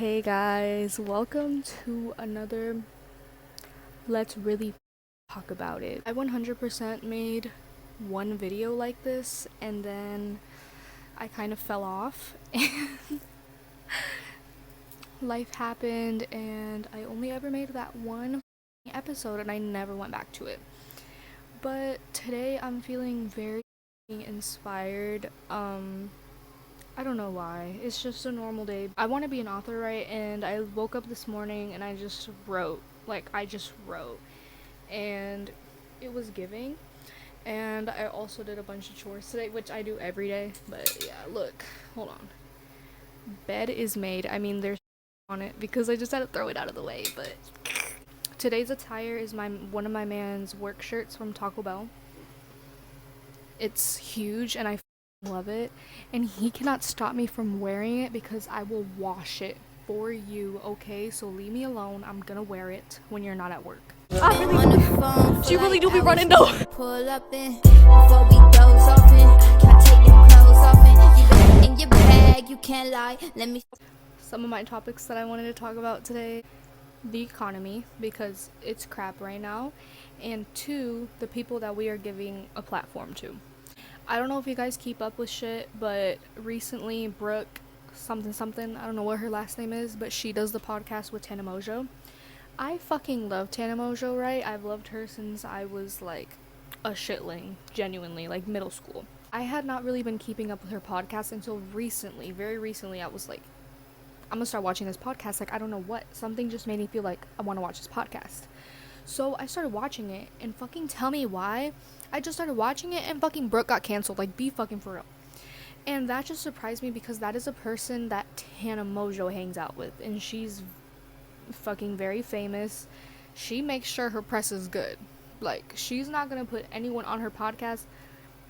Hey guys, welcome to another Let's Really Talk About It. I 100% made one video like this and then I kind of fell off and life happened and I only ever made that one episode and I never went back to it. But today I'm feeling very inspired. I don't know why. It's just a normal day. I want to be an author, right? And I woke up this morning and I just wrote. And it was giving. And I also did a bunch of chores today, which I do every day. But yeah, look. Hold on. Bed is made. I mean, there's on it because I just had to throw it out of the way. But today's attire is one of my man's work shirts from Taco Bell. It's huge and I love it, and he cannot stop me from wearing it because I will wash it for you, okay? So leave me alone. I'm gonna wear it when you're not at work. She really do be running though. Pull up in before we doze off in. Can I take your clothes off in? You in your bag, you can't lie. Let me. Some of my topics that I wanted to talk about today: the economy, because it's crap right now, and two, the people that we are giving a platform to. I don't know if you guys keep up with shit, but recently Brooke something, I don't know what her last name is, but she does the podcast with Tana Mojo. I fucking love Tana Mojo, right? I've loved her since I was like a shitling, genuinely, like middle school. I had not really been keeping up with her podcast until recently, very recently. I was like, I'm gonna start watching this podcast. Like, I don't know what, something just made me feel like I want to watch this podcast. So I started watching it, and fucking tell me why. I just started watching it, and fucking Brooke got canceled. Like, be fucking for real. And that just surprised me because that is a person that Tana Mojo hangs out with, and she's fucking very famous. She makes sure her press is good. Like, she's not gonna put anyone on her podcast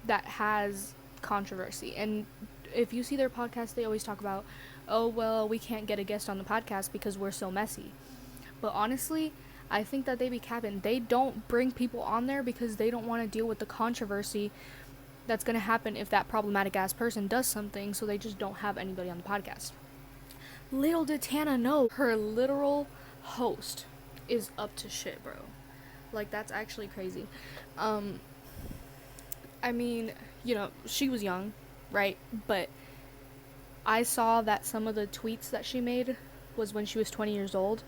that has controversy. And if you see their podcast, they always talk about, oh, well, we can't get a guest on the podcast because we're so messy. But honestly, I think that they be capping. They don't bring people on there because they don't want to deal with the controversy that's going to happen if that problematic ass person does something, so they just don't have anybody on the podcast. Little did Tana know, her literal host is up to shit, bro. Like, that's actually crazy. I mean, you know, she was young, right? But I saw that some of the tweets that she made was when she was 20 years old.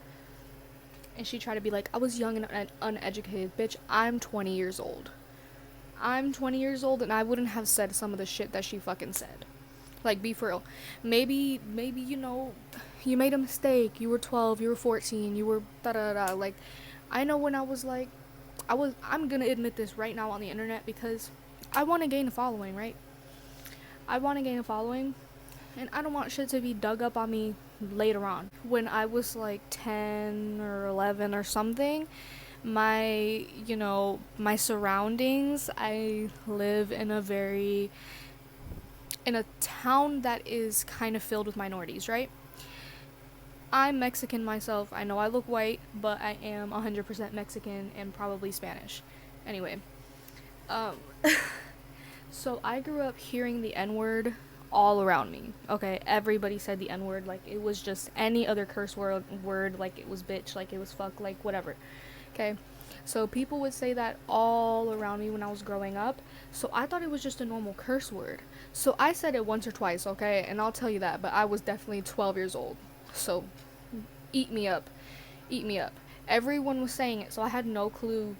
And she tried to be like, I was young and uneducated. Bitch, I'm 20 years old. I'm 20 years old and I wouldn't have said some of the shit that she fucking said. Like, be for real. Maybe, you know, you made a mistake. You were 12, you were 14, you were da-da-da. Like, I know when I was like, I'm gonna admit this right now on the internet because I want to gain a following, right? I want to gain a following. And I don't want shit to be dug up on me later on. When I was like 10 or 11 or something, my surroundings, I live in a town that is kind of filled with minorities, right? I'm Mexican myself. I know I look white, but I am 100% Mexican and probably Spanish. Anyway, so I grew up hearing the N-word all around me. Okay, everybody said the N-word, like it was just any other curse word, like it was bitch, like it was fuck, like whatever. Okay, so people would say that all around me when I was growing up, so I thought it was just a normal curse word. So I said it once or twice, okay, and I'll tell you that, but I was definitely 12 years old, so eat me up. Everyone was saying it, so I had no clue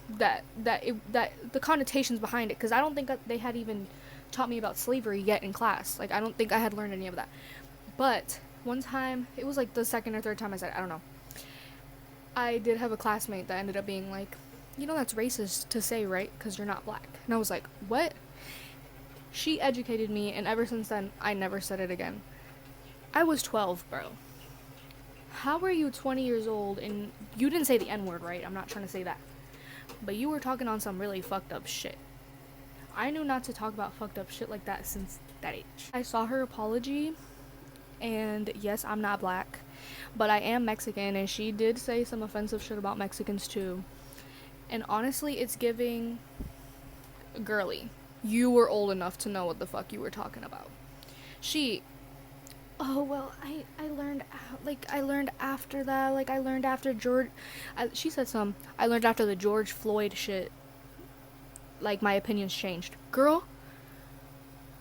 that the connotations behind it, because I don't think that they had even taught me about slavery yet in class. Like, I don't think I had learned any of that. But one time, it was like the second or third time I said it, I don't know, I did have a classmate that ended up being like, you know, that's racist to say, right? Because you're not black. And I was like, what? She educated me, and ever since then, I never said it again. I was 12, bro. How are you 20 years old and you didn't say the N-word, right? I'm not trying to say that. But you were talking on some really fucked up shit. I knew not to talk about fucked up shit like that since that age. I saw her apology, and yes, I'm not black, but I am Mexican, and she did say some offensive shit about Mexicans too. And honestly, it's giving girly. You were old enough to know what the fuck you were talking about. Oh, well, I learned I learned after that. Like, I learned after she said I learned after the George Floyd shit. Like, my opinions changed. Girl,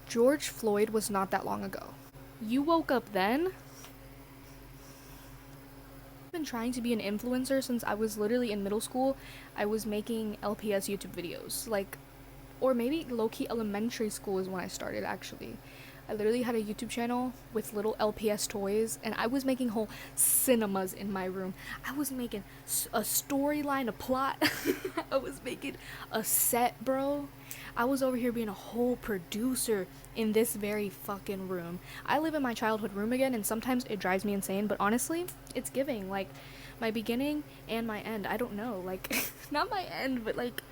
George Floyd was not that long ago. You woke up then? I've been trying to be an influencer since I was literally in middle school. I was making LPS YouTube videos. Like, or maybe low-key elementary school is when I started, actually. I literally had a YouTube channel with little LPS toys, and I was making whole cinemas in my room. I was making a storyline, a plot. I was making a set, bro. I was over here being a whole producer in this very fucking room. I live in my childhood room again, and sometimes it drives me insane, but honestly, it's giving. Like, my beginning and my end. I don't know. Like, not my end, but like,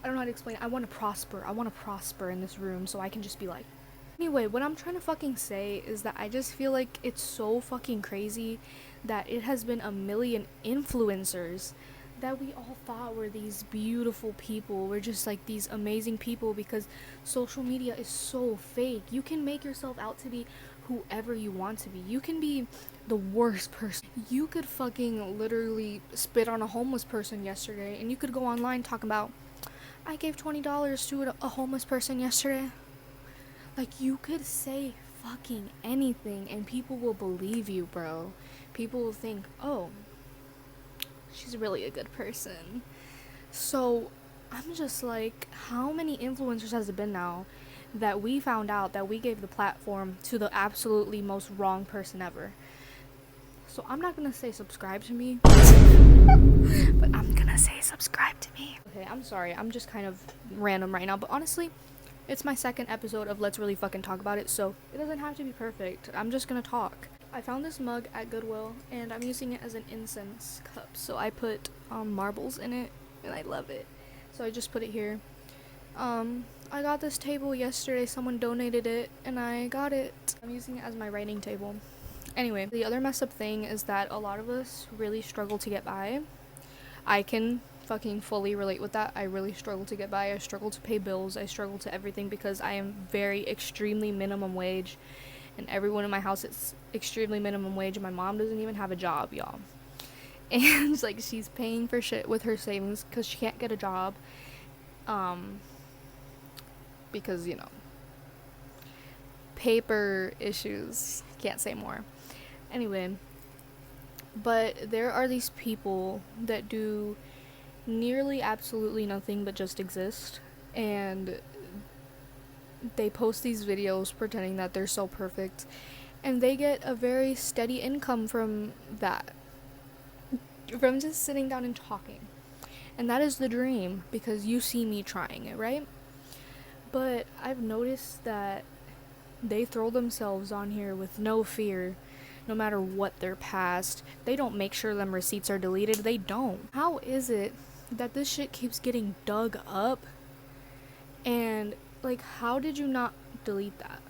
I don't know how to explain it. I want to prosper. I want to prosper in this room so I can just be like. Anyway, what I'm trying to fucking say is that I just feel like it's so fucking crazy that it has been a million influencers that we all thought were these beautiful people. We're just like these amazing people because social media is so fake. You can make yourself out to be whoever you want to be. You can be the worst person. You could fucking literally spit on a homeless person yesterday, and you could go online talking about, I gave $20 to a homeless person yesterday. Like, you could say fucking anything and people will believe you, bro. People will think, oh, she's really a good person. So, I'm just like, how many influencers has it been now that we found out that we gave the platform to the absolutely most wrong person ever? So, I'm not gonna say subscribe to me, but I'm gonna say subscribe to me. Okay, I'm sorry. I'm just kind of random right now, but honestly, it's my second episode of Let's Really Fucking Talk About It, so it doesn't have to be perfect. I'm just gonna talk. I found this mug at Goodwill, and I'm using it as an incense cup. So I put marbles in it, and I love it. So I just put it here. I got this table yesterday. Someone donated it, and I got it. I'm using it as my writing table. Anyway, the other messed up thing is that a lot of us really struggle to get by. I can fucking fully relate with that. I really struggle to get by. I struggle to pay bills. I struggle to everything because I am very extremely minimum wage, and everyone in my house is extremely minimum wage, and my mom doesn't even have a job, y'all. And it's like she's paying for shit with her savings because she can't get a job, because, you know, paper issues. Can't say more. Anyway, but there are these people that do nearly absolutely nothing but just exist, and they post these videos pretending that they're so perfect, and they get a very steady income from that, from just sitting down and talking. And that is the dream, because you see me trying it, right? But I've noticed that they throw themselves on here with no fear, no matter what their past. They don't make sure them receipts are deleted. They don't. How is it that this shit keeps getting dug up? And like, how did you not delete that?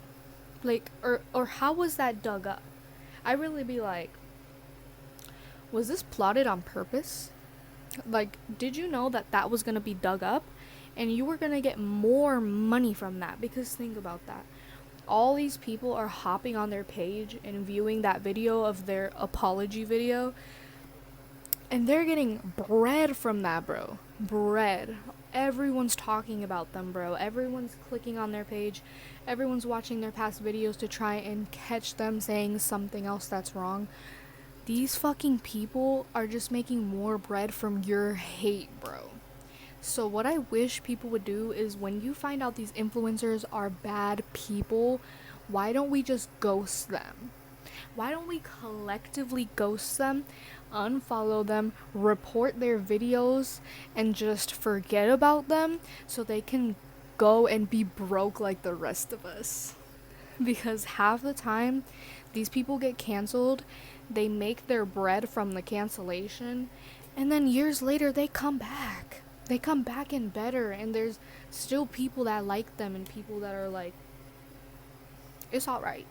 Like, or how was that dug up? I really be like, was this plotted on purpose? Like, did you know that that was gonna be dug up and you were gonna get more money from that? Because think about that. All these people are hopping on their page and viewing that video of their apology video, and they're getting bread from that, bro. Bread. Everyone's talking about them, bro. Everyone's clicking on their page. Everyone's watching their past videos to try and catch them saying something else that's wrong. These fucking people are just making more bread from your hate, bro. So what I wish people would do is, when you find out these influencers are bad people, why don't we just ghost them? Why don't we collectively ghost them, unfollow them, report their videos, and just forget about them so they can go and be broke like the rest of us? Because half the time, these people get canceled, they make their bread from the cancellation, and then years later they come back. They come back and better, and there's still people that like them and people that are like, it's alright.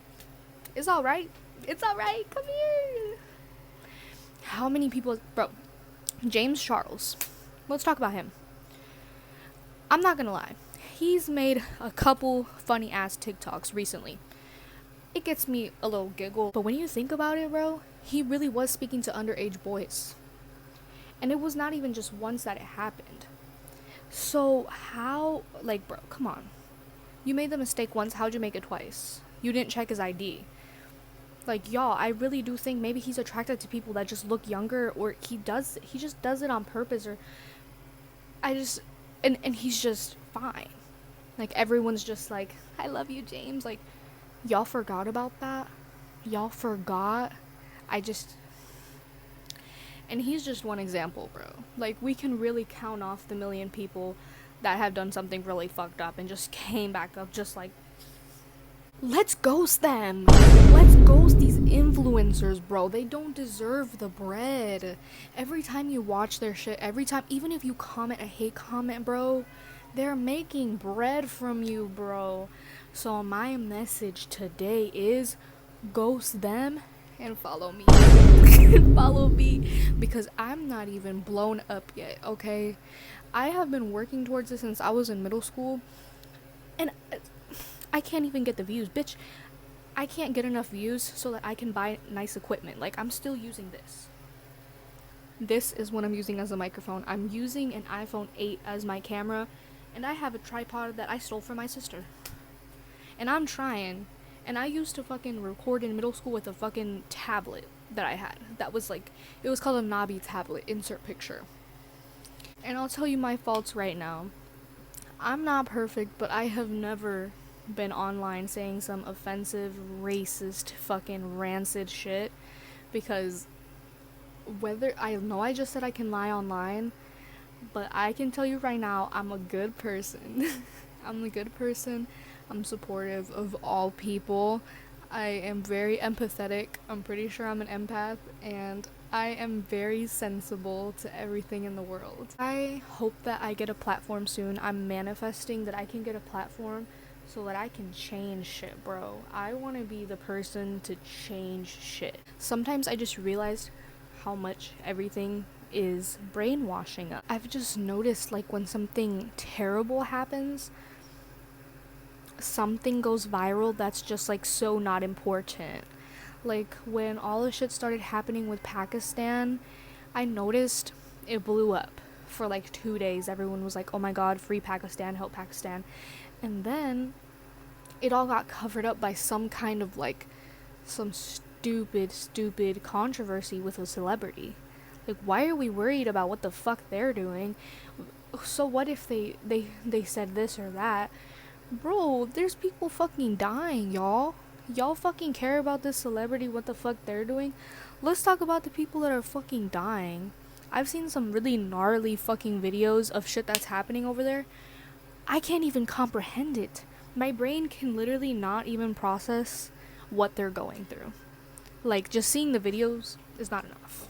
It's alright. It's alright. Come here. How many people, bro, James Charles. Let's talk about him. I'm not gonna lie. He's made a couple funny ass TikToks recently. it gets me a little giggle. But when you think about it, bro, he really was speaking to underage boys. And it was not even just once that it happened. So how, like, bro, come on. You made the mistake once, how'd you make it twice? You didn't check his ID. Like, y'all, I really do think maybe he's attracted to people that just look younger, or he just does it on purpose, or and he's just fine. Like, everyone's just like, I love you, James. Like, y'all forgot about that? Y'all forgot? And he's just one example, bro. Like, we can really count off the million people that have done something really fucked up and just came back up just like, let's ghost them. Let's ghost these influencers, bro. They don't deserve the bread. Every time you watch their shit, every time, even if you comment a hate comment, bro, they're making bread from you, bro. So my message today is ghost them and follow me. Follow me, because I'm not even blown up yet, okay? I have been working towards this since I was in middle school, and I can't even get the views, bitch. I can't get enough views so that I can buy nice equipment. Like, I'm still using this. This is what I'm using as a microphone. I'm using an iPhone 8 as my camera, and I have a tripod that I stole from my sister. And I'm trying. And I used to fucking record in middle school with a fucking tablet that I had. That was like, it was called a Nabi tablet, insert picture. And I'll tell you my faults right now. I'm not perfect, but I have never been online saying some offensive, racist, fucking rancid shit. Because whether, I know I just said I can lie online, but I can tell you right now, I'm a good person. I'm a good person. I'm supportive of all people. I am very empathetic. I'm pretty sure I'm an empath, and I am very sensible to everything in the world. I hope that I get a platform soon. I'm manifesting that I can get a platform so that I can change shit, bro. I want to be the person to change shit. Sometimes I just realized how much everything is brainwashing us. I've just noticed, like, when something terrible happens, something goes viral that's just like so not important. Like, when all the shit started happening with Pakistan, I noticed it blew up for like 2 days. Everyone was like, oh my god, free Pakistan, help Pakistan. And then it all got covered up by some kind of like some stupid controversy with a celebrity. Like, why are we worried about what the fuck they're doing? So what if they said this or that? Bro, there's people fucking dying, y'all. Y'all fucking care about this celebrity, what the fuck they're doing? Let's talk about the people that are fucking dying. I've seen some really gnarly fucking videos of shit that's happening over there. I can't even comprehend it. My brain can literally not even process what they're going through. Like, just seeing the videos is not enough.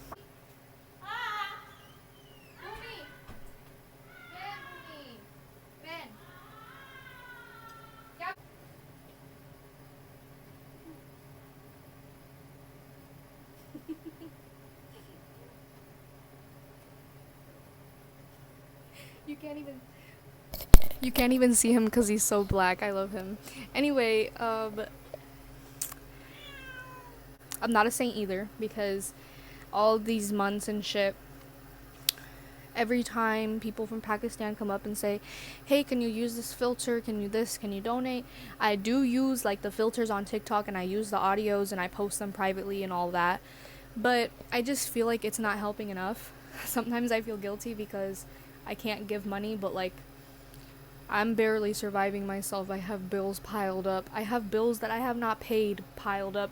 You can't even see him because he's so black. I love him. Anyway, I'm not a saint either, because all these months and shit, every time people from Pakistan come up and say, hey, can you use this filter, can you donate, I do use like the filters on TikTok, and I use the audios and I post them privately and all that, but I just feel like it's not helping enough. Sometimes I feel guilty because I can't give money, but like, I'm barely surviving myself. I have bills piled up. I have bills that I have not paid piled up.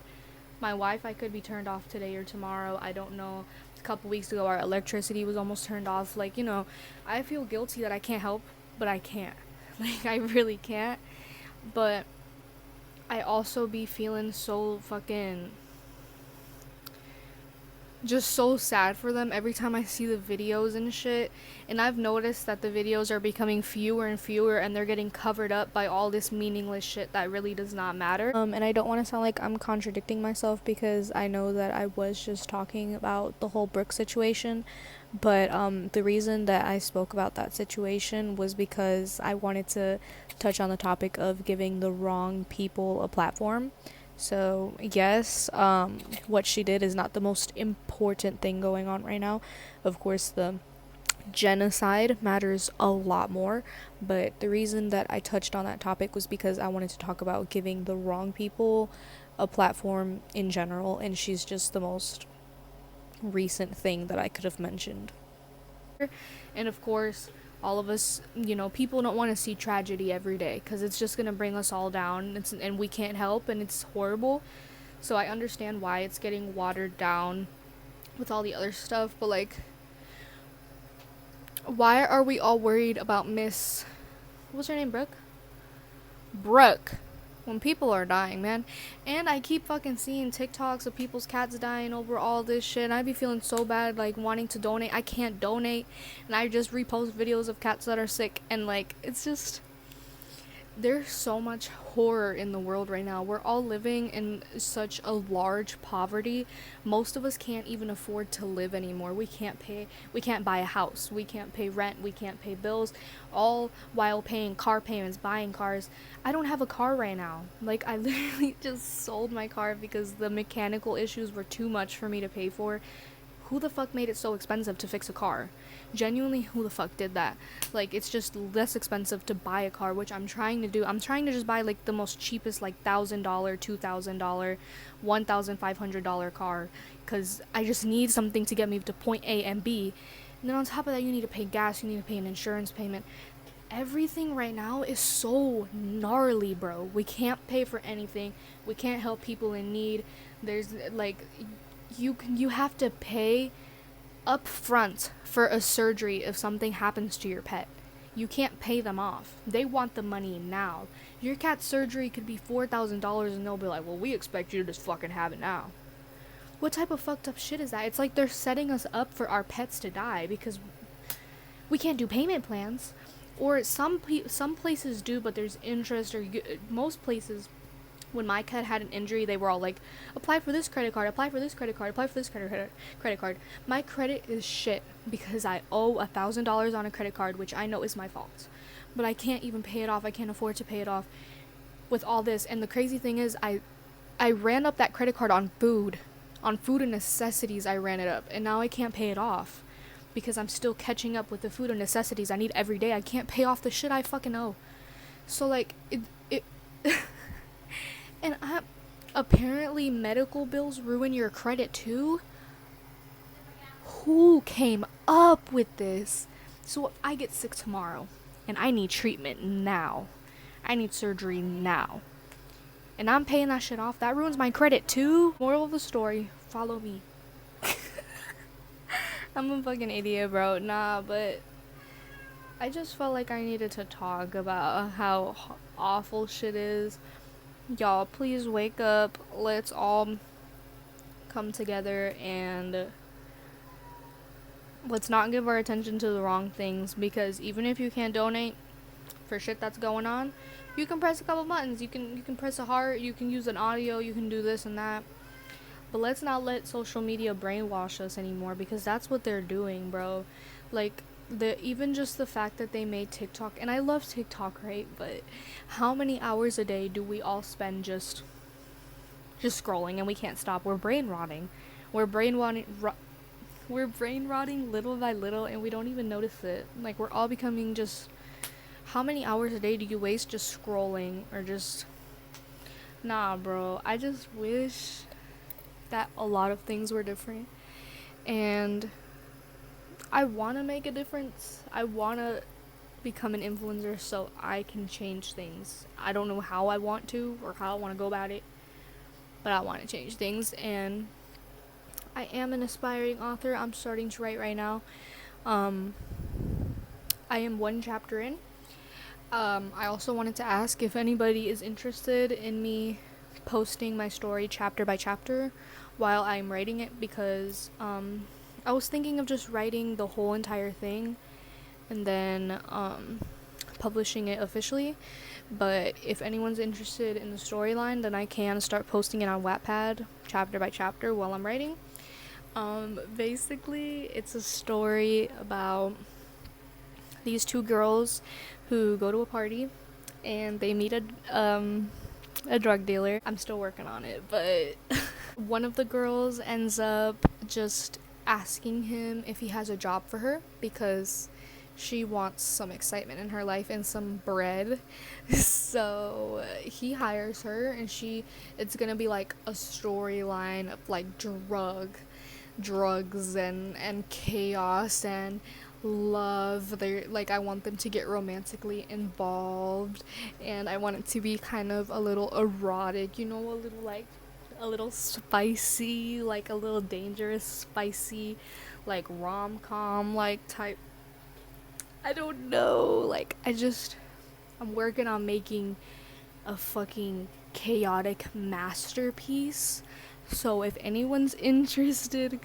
My Wi-Fi could be turned off today or tomorrow. I don't know. A couple weeks ago, our electricity was almost turned off. Like, you know, I feel guilty that I can't help, but I can't. Like, I really can't. But I also be feeling so fucking just so sad for them every time I see the videos and shit. And I've noticed that the videos are becoming fewer and fewer, and they're getting covered up by all this meaningless shit that really does not matter. And I don't want to sound like I'm contradicting myself, because I know that I was just talking about the whole Brooke situation, but the reason that I spoke about that situation was because I wanted to touch on the topic of giving the wrong people a platform. So yes, what she did is not the most important thing going on right now. Of course, the genocide matters a lot more, but the reason that I touched on that topic was because I wanted to talk about giving the wrong people a platform in general, and she's just the most recent thing that I could have mentioned. And of course, all of us, people don't want to see tragedy every day because it's just going to bring us all down. And we can't help, and it's horrible. So I understand why it's getting watered down with all the other stuff, but like, why are we all worried about Miss, what was her name, Brooke, when people are dying, man? And I keep fucking seeing TikToks of people's cats dying over all this shit, and I be feeling so bad, like, wanting to donate. I can't donate, and I just repost videos of cats that are sick, and like, it's just, there's so much horror in the world right now. We're all living in such a large poverty. Most of us can't even afford to live anymore. We can't buy a house. We can't pay rent. We can't pay bills, all while paying car payments, buying cars. I don't have a car right now. Like, I literally just sold my car because the mechanical issues were too much for me to pay for. Who the fuck made it so expensive to fix a car? Genuinely, who the fuck did that? Like, it's just less expensive to buy a car, which I'm trying to do. I'm trying to just buy like the most cheapest, like $1,000, $2,000, $1,500 car, because I just need something to get me to point A and B. And then on top of that, you need to pay gas, you need to pay an insurance payment. Everything right now is so gnarly, bro. We can't pay for anything. We can't help people in need. There's like, you have to pay up front for a surgery if something happens to your pet. You can't pay them off. They want the money now. Your cat's surgery could be $4,000 and they'll be like, well, we expect you to just fucking have it now. What type of fucked up shit is that? It's like they're setting us up for our pets to die because we can't do payment plans. Or some places do, but there's interest, or most places, when my cat had an injury, they were all like, apply for this credit card, apply for this credit card, apply for this credit card. My credit is shit because I owe $1,000 on a credit card, which I know is my fault. But I can't even pay it off. I can't afford to pay it off with all this. And the crazy thing is, I ran up that credit card on food. On food and necessities, I ran it up. And now I can't pay it off because I'm still catching up with the food and necessities I need every day. I can't pay off the shit I fucking owe. So, like, it and apparently medical bills ruin your credit too? Who came up with this? So if I get sick tomorrow and I need treatment now, I need surgery now, and I'm paying that shit off, that ruins my credit too? Moral of the story, follow me. I'm a fucking idiot, bro. Nah, but I just felt like I needed to talk about how awful shit is. Y'all, please wake up. Let's all come together and let's not give our attention to the wrong things, because even if you can't donate for shit that's going on, you can press a couple buttons. You can press a heart, you can use an audio, you can do this and that. But let's not let social media brainwash us anymore, because that's what they're doing, bro. Like, even just the fact that they made TikTok, and I love TikTok, right? But how many hours a day do we all spend just scrolling, and we can't stop? We're brain rotting. We're brain rotting little by little, and we don't even notice it. Like, we're all becoming just, how many hours a day do you waste just scrolling or just, nah, bro. I just wish that a lot of things were different, and I want to make a difference. I want to become an influencer so I can change things. I don't know how I want to or how I want to go about it, but I want to change things. And I am an aspiring author. I'm starting to write right now. I am one chapter in. I also wanted to ask if anybody is interested in me posting my story chapter by chapter while I'm writing it, because I was thinking of just writing the whole entire thing and then publishing it officially. But if anyone's interested in the storyline, then I can start posting it on Wattpad chapter by chapter while I'm writing. Basically, it's a story about these two girls who go to a party and they meet a drug dealer. I'm still working on it, but one of the girls ends up just asking him if he has a job for her because she wants some excitement in her life and some bread. So he hires her, and it's gonna be like a storyline of like drugs and chaos and love. They're like, I want them to get romantically involved, and I want it to be kind of a little erotic, you know, a little spicy, like a little dangerous spicy, like rom-com like type. I don't know, like I'm working on making a fucking chaotic masterpiece. So if anyone's interested,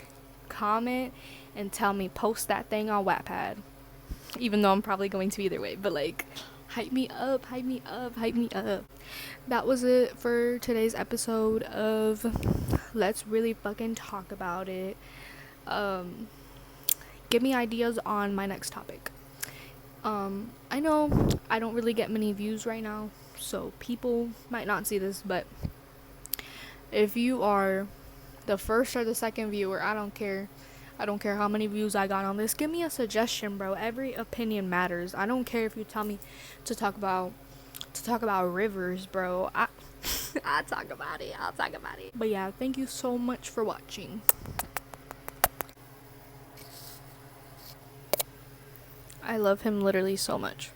comment and tell me, post that thing on Wattpad. Even though I'm probably going to either way, but like, hype me up, hype me up, hype me up. That was it for today's episode of Let's Really Fucking Talk About It. Give me ideas on my next topic. I know I don't really get many views right now, so people might not see this, but if you are the first or the second viewer, I don't care. I don't care how many views I got on this. Give me a suggestion, bro. Every opinion matters. I don't care if you tell me to talk about rivers, bro. I'll talk about it. I'll talk about it. But yeah, thank you so much for watching. I love him literally so much.